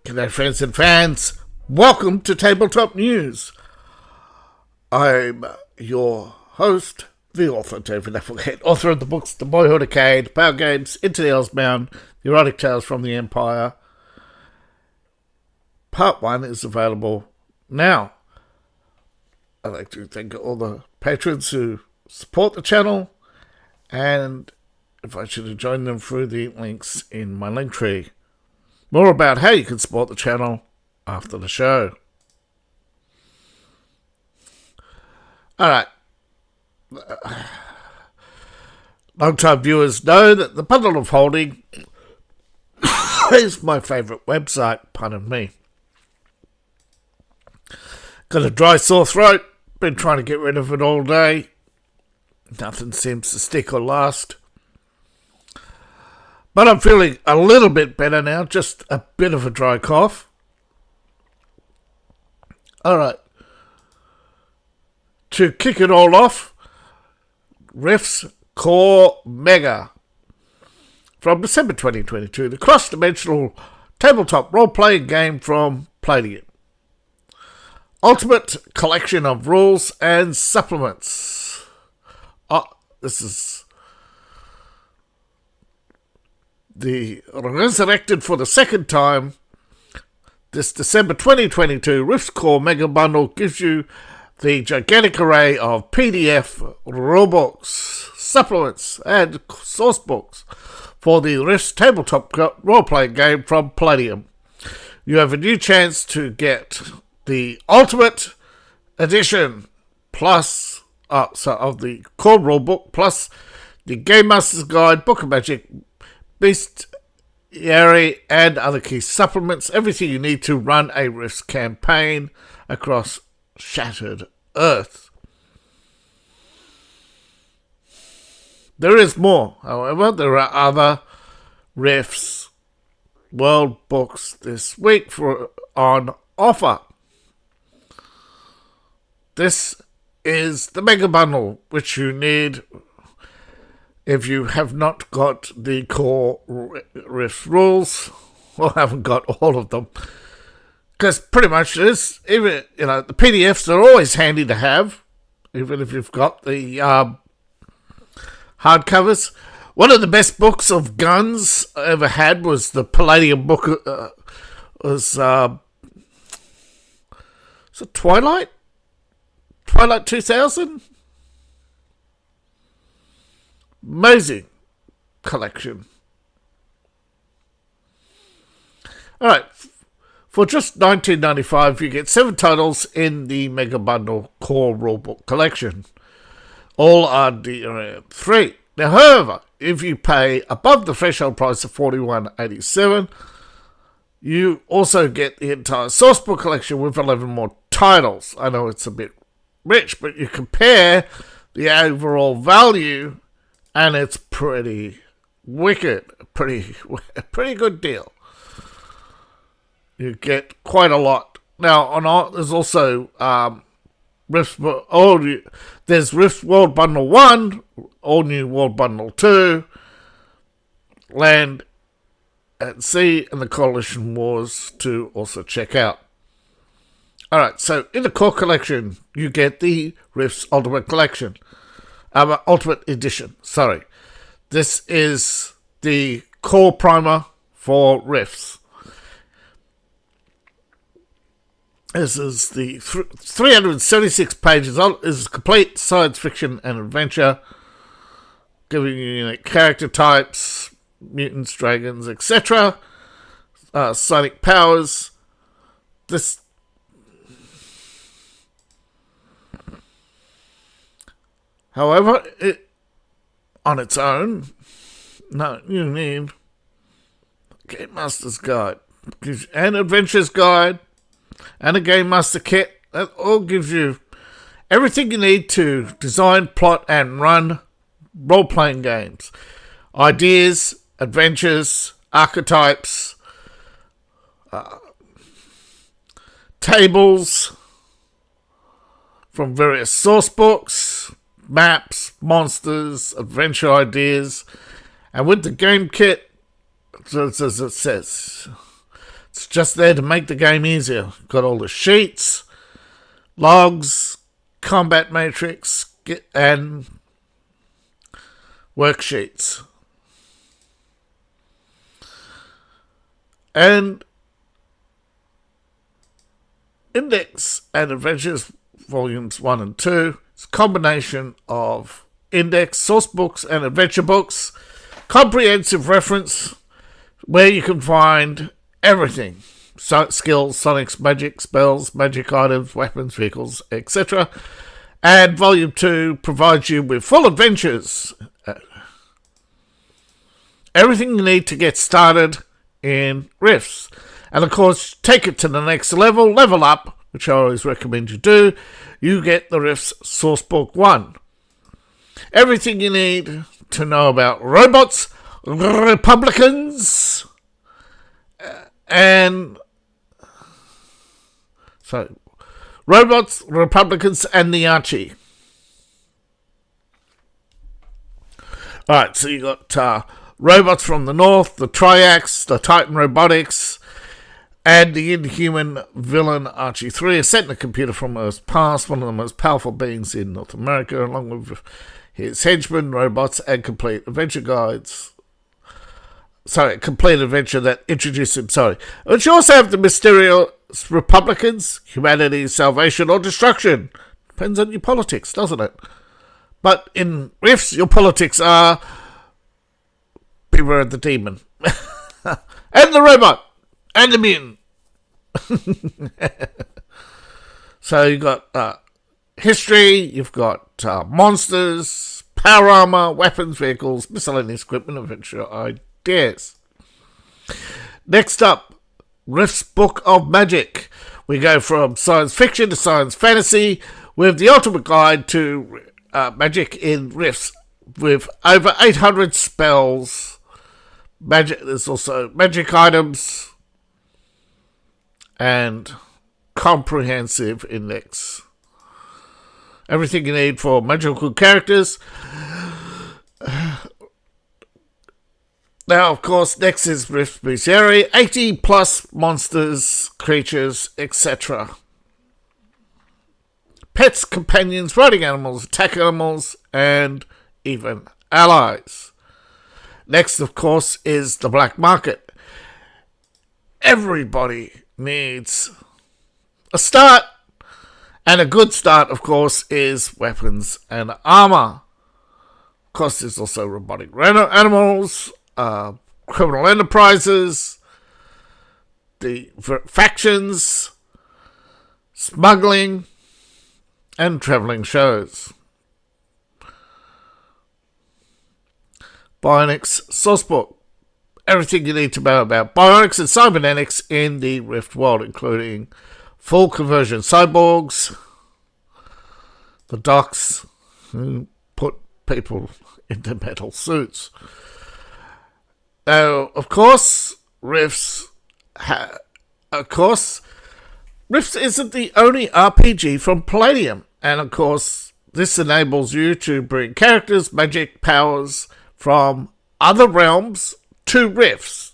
G'day friends and fans, welcome to Tabletop News. I'm your host, the author David Applegate, author of the books The Boyhood Arcade, Power Games, Into the Elsebound, The Erotic Tales from the Empire. Part 1 is available now. I'd like to thank all the patrons who support the channel and invite you to join them through the links in my link tree. More about how you can support the channel after the show. Alright. Long-time viewers know that the Bundle of Holding is my favourite website, pardon me. Got a dry sore throat, been trying to get rid of it all day. Nothing seems to stick or last. But I'm feeling a little bit better now, just a bit of a dry cough. Alright. To kick it all off, Rift's Core Mega. From December 2022, the cross-dimensional tabletop role-playing game from Palladium. Ultimate collection of rules and supplements. This is the resurrected for the second time. This December 2022 Rift's Core Mega Bundle gives you the gigantic array of PDF, rulebooks, supplements, and source books for the Rift's tabletop role-playing game from Palladium. You have a new chance to get the Ultimate Edition plus of the core rulebook plus the Game Master's Guide, Book of Magic, Bestiary, and other key supplements. Everything you need to run a Rifts campaign across Shattered Earth. There is more, however. There are other Rifts world books this week on offer. This is the Mega Bundle, which you need if you have not got the core Rift rules, or haven't got all of them. Because pretty much it is, even, the PDFs are always handy to have, even if you've got the hardcovers. One of the best books of guns I ever had was the Palladium book, was it Twilight? Twilight 2000? Amazing collection. Alright, for just $19.95 you get 7 titles in the Mega Bundle Core Rulebook Collection. All are DRM-free. Now, however, if you pay above the threshold price of $41.87, you also get the entire Sourcebook Collection with 11 more titles. I know it's a bit rich, but you compare the overall value and it's pretty wicked, a pretty good deal. You get quite a lot. Now, there's also there's Rift World Bundle 1, All New World Bundle 2, Land at Sea, and the Coalition Wars to also check out. Alright, so in the core collection, you get the Rift's Ultimate Collection. Ultimate Edition, sorry. This is the core primer for Rifts. This is the 376 pages. Is complete science fiction and adventure, giving you unique character types, mutants, dragons, etc. Psionic powers. This However, on its own, no, you need Game Master's Guide, and Adventure's Guide, and a Game Master Kit. That all gives you everything you need to design, plot, and run role-playing games. Ideas, adventures, archetypes, tables from various source books, maps, monsters, adventure ideas, and with the game kit, as it says, It's just there to make the game easier. Got all the sheets, logs, combat matrix, and worksheets. And Index and Adventures Volumes 1 and 2. It's a combination of index, source books, and adventure books. Comprehensive reference where you can find everything. Skills, sonics, magic, spells, magic items, weapons, vehicles, etc. And Volume 2 provides you with full adventures. Everything you need to get started in Rifts. And of course, take it to the next level, level up, which I always recommend you do. You get the Rifts Sourcebook 1. Everything you need to know about robots, Republicans, and... So, robots, Republicans, and the Archie. Alright, so you got robots from the North, the Triax, the Titan Robotics, and the inhuman villain Archie 3, a sentient computer from Earth's past, one of the most powerful beings in North America, along with his henchmen, robots, and complete adventure guides. Complete adventure that introduced him, But you also have the mysterious Republicans, humanity's salvation or destruction. Depends on your politics, doesn't it? But in Rifts, your politics are beware of the demon. And the robot. And the mutant. So you've got history, you've got monsters, power armor, weapons, vehicles, miscellaneous equipment, adventure ideas. Next up, Rift's Book of Magic. We go from science fiction to science fantasy with the ultimate guide to magic in Rifts with over 800 spells. Magic. There's also magic items and comprehensive index. Everything you need for magical characters. Now, of course, next is Rift Bestiary, 80 plus monsters, creatures, etc. Pets, companions, riding animals, attack animals, and even allies. Next, of course, is the black market. Everybody needs a start, and a good start, of course, is weapons and armor. Of course, there's also robotic animals, criminal enterprises, the factions, smuggling, and travelling shows. Bionics Sourcebook. Everything you need to know about bionics and cybernetics in the Rift world, including full conversion cyborgs, the docs who put people into metal suits. Now, of course, Rifts isn't the only RPG from Palladium, and of course, this enables you to bring characters, magic, powers from other realms to Rifts.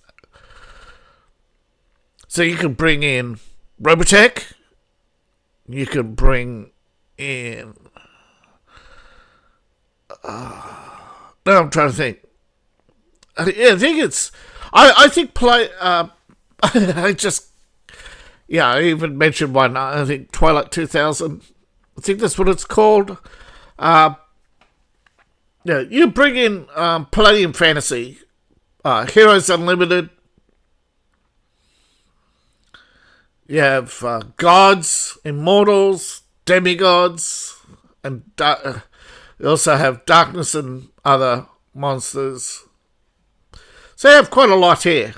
So you can bring in Robotech, you can bring in... now I'm trying to think. I think it's... I even mentioned one. I think Twilight 2000. I think that's what it's called. You bring in Palladium Fantasy, Heroes Unlimited. You have gods, immortals, demigods, and you also have darkness and other monsters. So you have quite a lot here.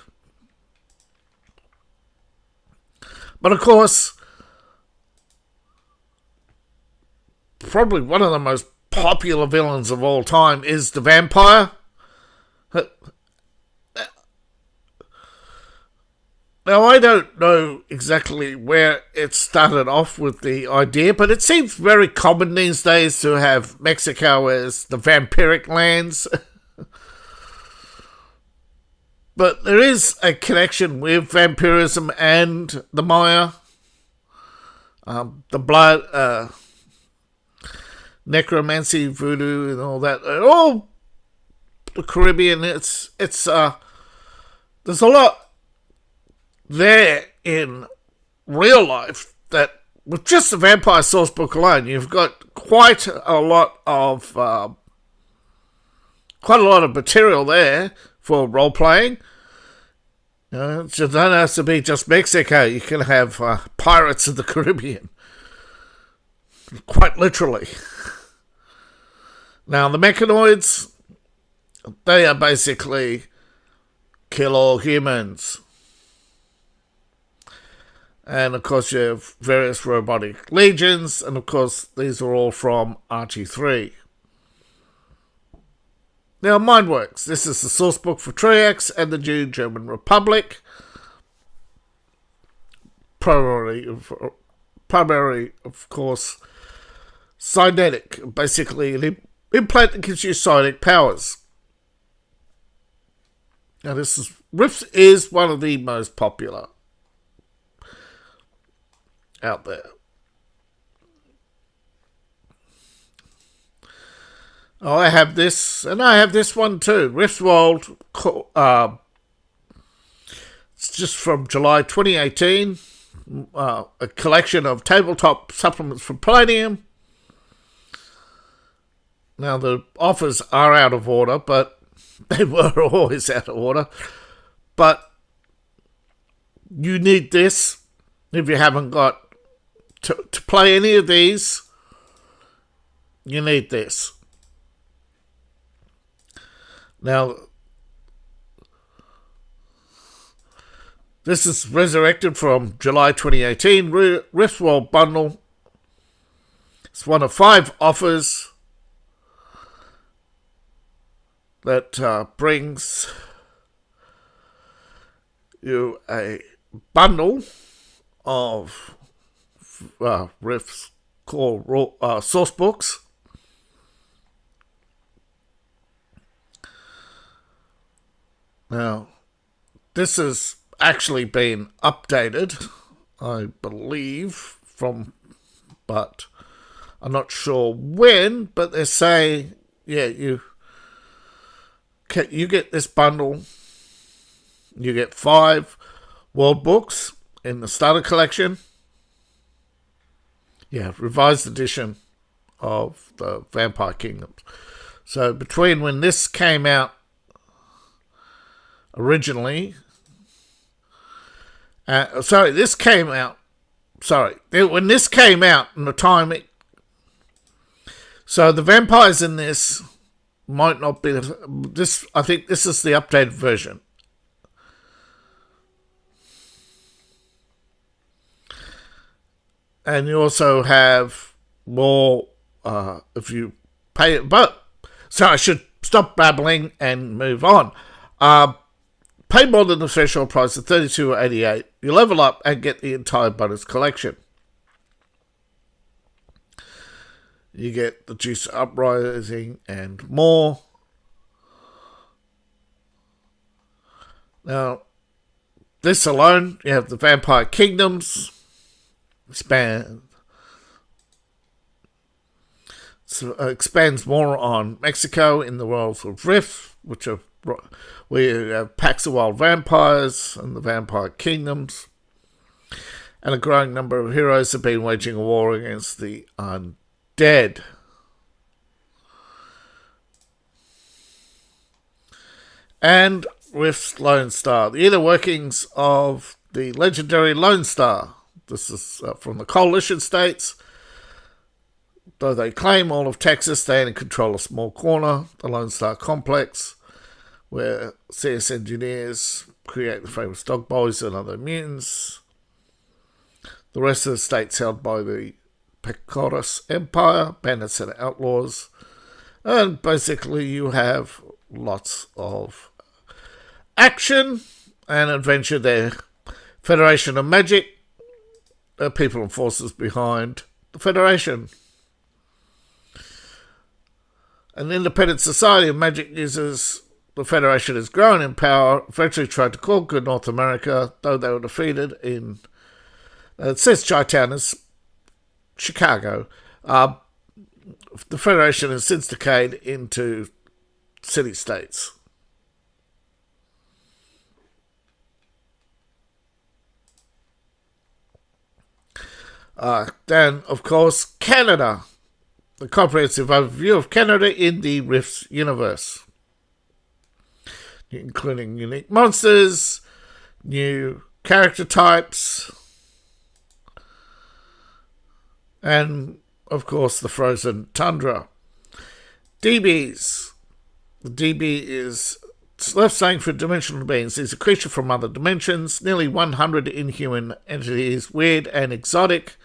But of course, probably one of the most popular villains of all time is the vampire. Now, I don't know exactly where it started off with the idea, but it seems very common these days to have Mexico as the vampiric lands. But there is a connection with vampirism and the Maya. The blood, necromancy, voodoo, and all that. All the Caribbean. It's there's a lot there in real life that with just the vampire source book alone, you've got quite a lot of material there for role playing. It don't have to be just Mexico. You can have Pirates of the Caribbean, quite literally. Now the mechanoids, they are basically kill all humans. And of course you have various robotic legions, and of course these are all from RT3. Now Mindworks, this is the source book for Triax and the New German Republic. Primary, of course, cynetic, basically an implant that gives you psionic powers. Now Rift is one of the most popular out there. Oh, I have this, and I have this one too. Riftworld, it's just from July 2018. A collection of tabletop supplements for Palladium. Now, the offers are out of order, but they were always out of order. But you need this if you haven't got to play any of these. You need this. Now, this is resurrected from July 2018, Riftworld Bundle. It's one of 5 offers that brings you a bundle of Rift's core source books. Now, this has actually been updated, I believe, but I'm not sure when, but they say, yeah, you get this bundle, you get 5 world books in the starter collection. Yeah, revised edition of the Vampire Kingdoms. So between when this came out originally, when this came out and the time so the vampires in this might not be this. I think this is the updated version. And you also have more if you pay it. But so I should stop babbling and move on. Pay more than the threshold price of $32.88. You level up and get the entire bonus collection. You get the Juice Uprising and more. Now, this alone, you have the Vampire Kingdoms. Expands more on Mexico in the worlds of Rift, which are where you have packs of wild vampires and the Vampire Kingdoms. And a growing number of heroes have been waging a war against the undead. And Rift's Lone Star, the inner workings of the legendary Lone Star. This is from the Coalition States. Though they claim all of Texas, they only control a small corner, the Lone Star Complex, where CS engineers create the famous Dog Boys and other mutants. The rest of the state's held by the Pecoris Empire, bandits and outlaws. And basically you have lots of action and adventure there. Federation of Magic, people and forces behind the Federation. An independent society of magic users the Federation has grown in power, eventually tried to conquer North America, though they were defeated in, it says Chi-Town is Chicago. The Federation has since decayed into city-states. Then, of course, Canada. The comprehensive overview of Canada in the Rifts universe, including unique monsters, new character types, and, of course, the frozen tundra. DBs. The DB is left saying for dimensional beings. These are creatures from other dimensions, nearly 100 inhuman entities, weird and exotic,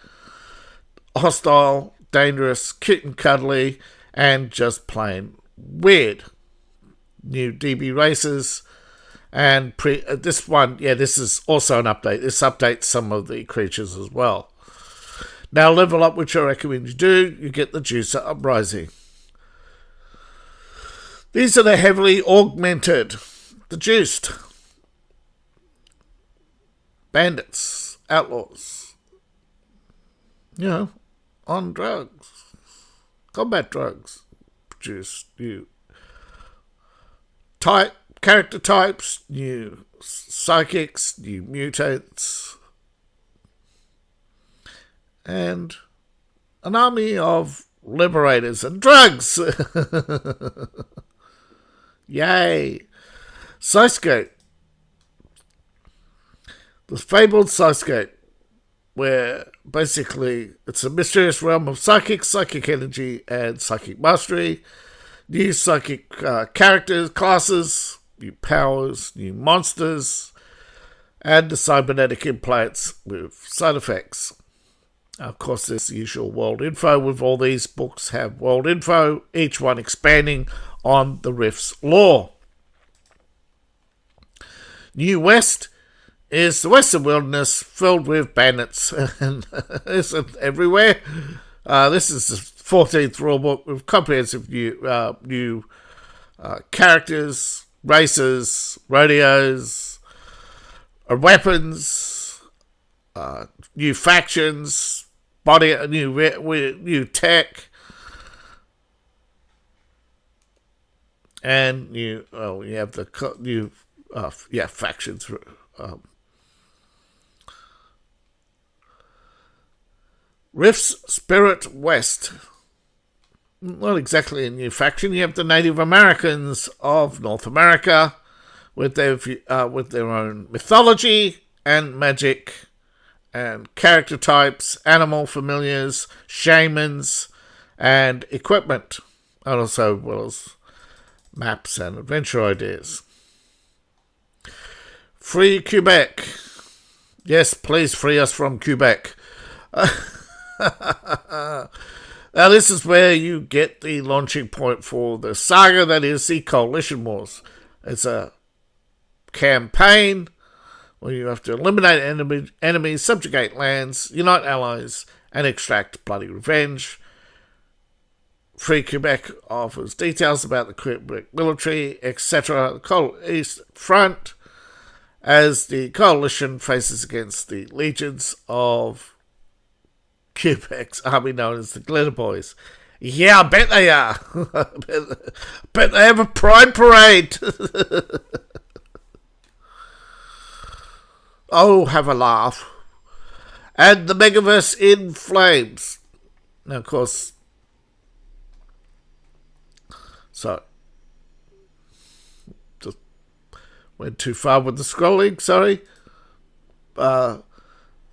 hostile, dangerous, cute and cuddly, and just plain weird. New DB races, and this is also an update. This updates some of the creatures as well. Now level up, which I recommend you do. You get the Juicer Uprising. These are the heavily augmented, the juiced bandits, outlaws, on drugs, combat drugs, produce new character types, new psychics, new mutates, and an army of liberators and drugs. Yay! Scyscape. The fabled Scyscape, where basically it's a mysterious realm of psychic energy, and psychic mastery. New psychic characters, classes, new powers, new monsters, and the cybernetic implants with side effects. Of course, there's the usual world info. With all these books have world info, each one expanding on the Rift's lore. New West is the western wilderness filled with bandits and everywhere. This is the 14th rulebook with comprehensive new characters, races, rodeos, weapons, new factions, new tech, and you have the new factions. Rift's Spirit West. Not exactly a new faction. You have the Native Americans of North America with their own mythology and magic and character types, animal familiars, shamans, and equipment, and also well as maps and adventure ideas. Free Quebec. Yes, please free us from Quebec. Now this is where you get the launching point for the saga that is the Coalition Wars. It's a campaign where you have to eliminate enemies, subjugate lands, unite allies, and extract bloody revenge. Free Quebec offers details about the Quebec military, etc. The East Front, as the coalition faces against the legions of Quebec's army known as the Glitter Boys. Yeah, I bet they are. I bet they have a pride parade. Oh, have a laugh. And the Megaverse in flames. Now, of course, so just went too far with the scrolling, sorry.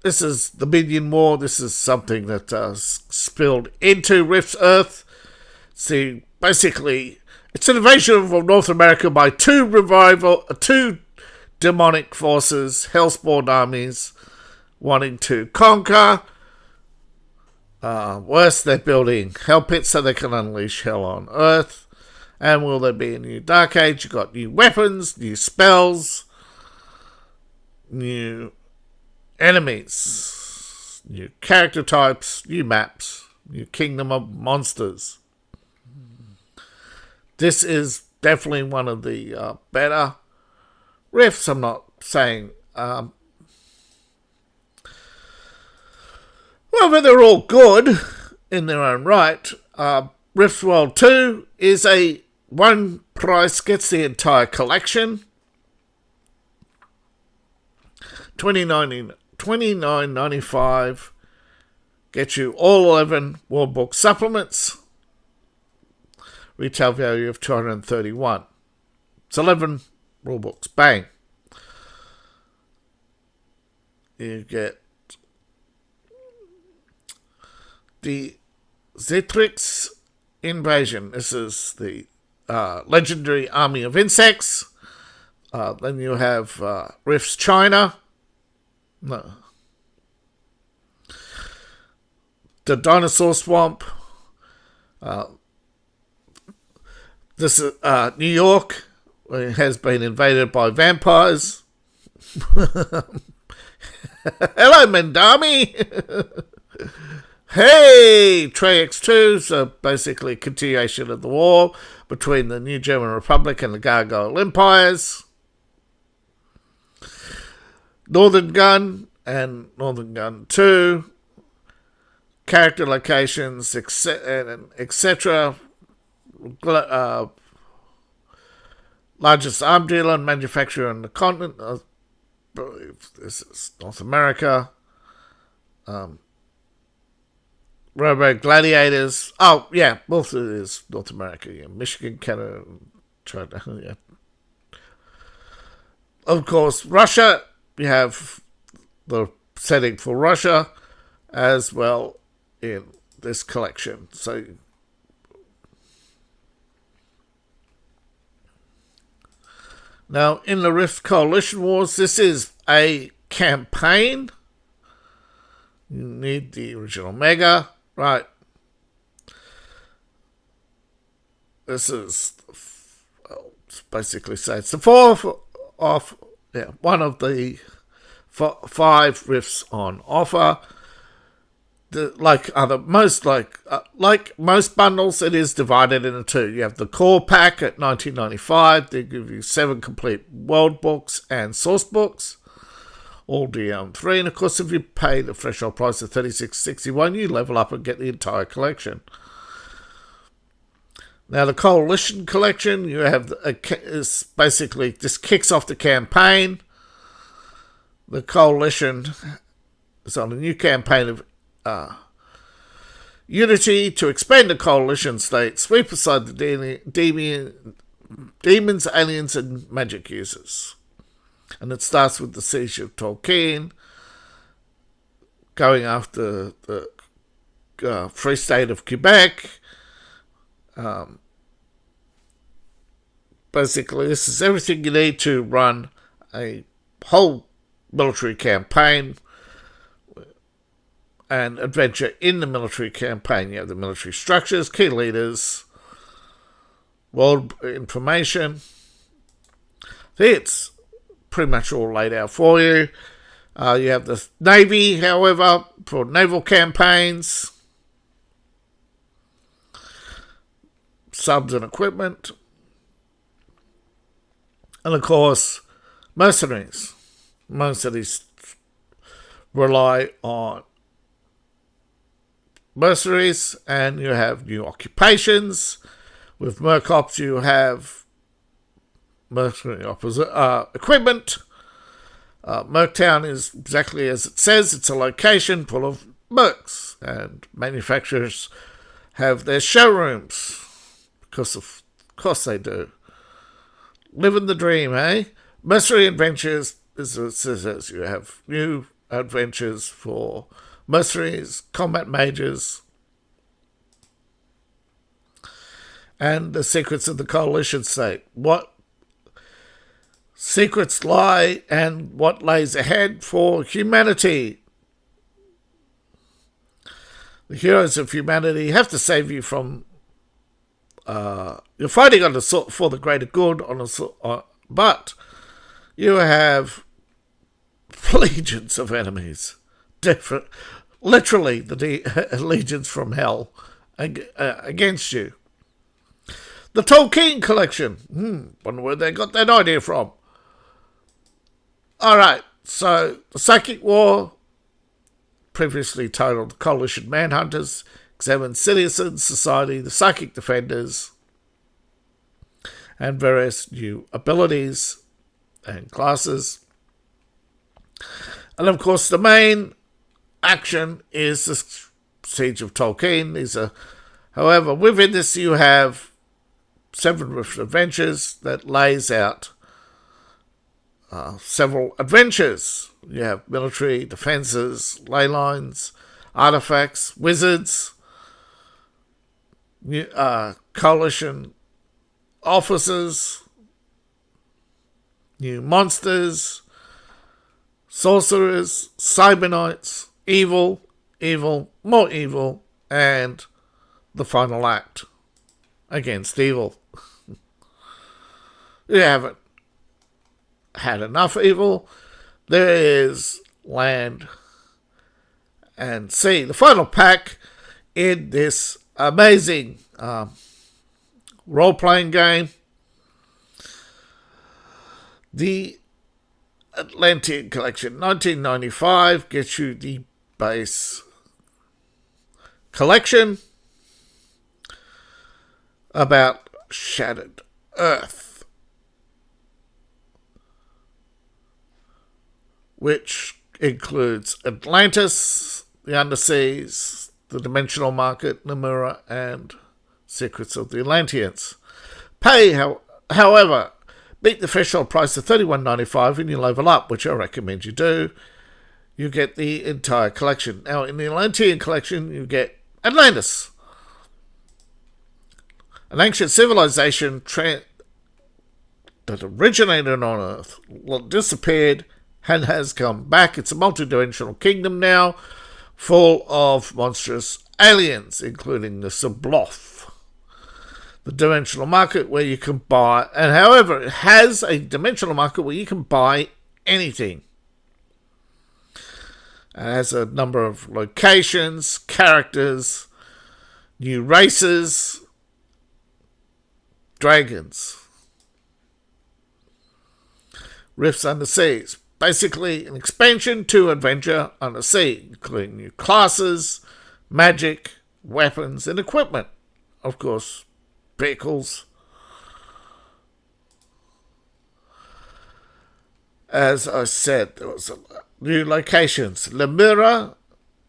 This is the Minion War. This is something that spilled into Rift's Earth. See, basically, it's an invasion of North America by two demonic forces, hellspawn armies, wanting to conquer. Worse, they're building hell pits so they can unleash hell on Earth. And will there be a new Dark Age? You've got new weapons, new spells, new enemies, new character types, new maps, new kingdom of monsters. This is definitely one of the better riffs. I'm not saying... well, they're all good in their own right. Rift World 2 is a one price, gets the entire collection. $29.95 gets you all 11 World Book supplements. Retail value of $231. It's 11 rule books. Bang. You get the Zetrix Invasion. This is the legendary army of insects. Then you have Rift's China. No. The Dinosaur Swamp. This is New York. It has been invaded by vampires. Hello, Mendami. Hey, Trey X2, so basically a continuation of the war between the New German Republic and the Gargoyle Empires. Northern Gun and Northern Gun 2. Character locations, etc. Largest arm dealer and manufacturer on the continent. I believe this is North America. Robo Gladiators. Oh, yeah, both of it is North America. Yeah. Michigan, Canada, China. Yeah. Of course, Russia. You have the setting for Russia as well in this collection. So, now, in the Rift Coalition Wars, this is a campaign. You need the original Mega. Right. This is, well, basically say it's the fourth of, one of the 5 rifts on offer. Like most bundles, it is divided into 2. You have the core pack at $19.95. They give you 7 complete world books and source books. All DM3, and of course if you pay the threshold price of $36.61, you level up and get the entire collection. Now the Coalition collection, you have is basically just kicks off the campaign. The Coalition is on a new campaign of unity to expand the Coalition state, sweep aside the demons, aliens, and magic users. And it starts with the siege of Tolkien, going after the Free State of Quebec. Basically, this is everything you need to run a whole military campaign and adventure in the military campaign. You have the military structures, key leaders, world information. It's pretty much all laid out for you. You have the Navy, however, for naval campaigns, subs and equipment, and of course, mercenaries. Mercenaries rely on mercenaries, and you have new occupations. With Mercops, you have mercenary equipment. Merctown is exactly as it says. It's a location full of mercs, and manufacturers have their showrooms because of course they do. Living the dream, eh? Mercenary adventures is what it says. You have new adventures for mercenaries, combat mages, and the secrets of the Coalition state. What secrets lie and what lays ahead for humanity. The heroes of humanity have to save you from... you're fighting for the greater good, but you have legions of enemies. Literally, the legions from hell against you. The Tolkien collection. Wonder where they got that idea from. Alright, so the Psychic War, previously titled The Coalition Manhunters, examines citizen society, the Psychic Defenders, and various new abilities and classes. And of course, the main action is the Siege of Tolkien. However, within this you have 7 Rift Adventures that lays out several adventures. You have military, defences, ley lines, artifacts, wizards, coalition officers, new monsters, sorcerers, cyberknights, evil, more evil, and the final act against evil. You haven't had enough evil. There is land and sea. The final pack in this amazing role-playing game, the Atlantean Collection 1995, gets you the base collection about shattered Earth, which includes Atlantis, the Underseas, the Dimensional Market, Namura, and Secrets of the Atlanteans. Pay, however, beat the threshold price of $31.95 and you level up, which I recommend you do. You get the entire collection. Now, in the Atlantean collection, you get Atlantis, an ancient civilization that originated on Earth, disappeared, and has come back. It's a multi-dimensional kingdom now, full of monstrous aliens, including the Subloth. The dimensional market where you can buy, and however, it has a dimensional market where you can buy anything. It has a number of locations, characters, new races, dragons, rifts under seas. Basically, an expansion to Adventure Under Sea, including new classes, magic, weapons, and equipment. Of course, vehicles. As I said, there was new locations. Lemura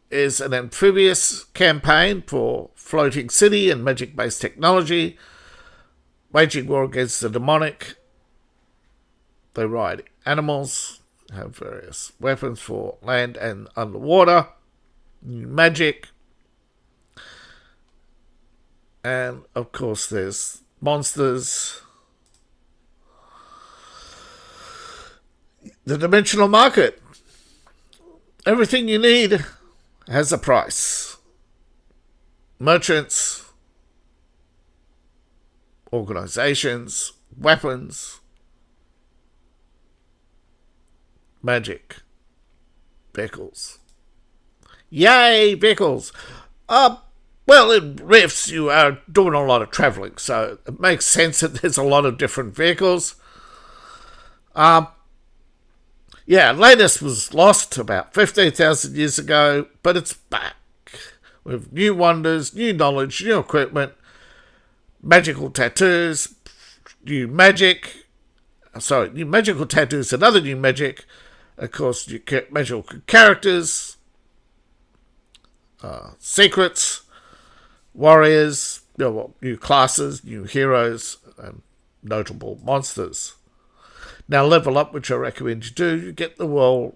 is an amphibious campaign for floating city and magic-based technology, waging war against the demonic. They ride animals, have various weapons for land and underwater, new magic, and of course there's monsters. The dimensional market. Everything you need has a price. Merchants, organizations, weapons, magic, vehicles. Yay, vehicles! Well, in Rifts you are doing a lot of travelling, so it makes sense that there's a lot of different vehicles. Atlantis was lost about 15,000 years ago, but it's back with new wonders, new knowledge, new equipment, magical tattoos, new magical tattoos and other new magic. Of course, you get magical characters, secrets, warriors, new classes, new heroes, and notable monsters. Now, level up, which I recommend you do, you get the world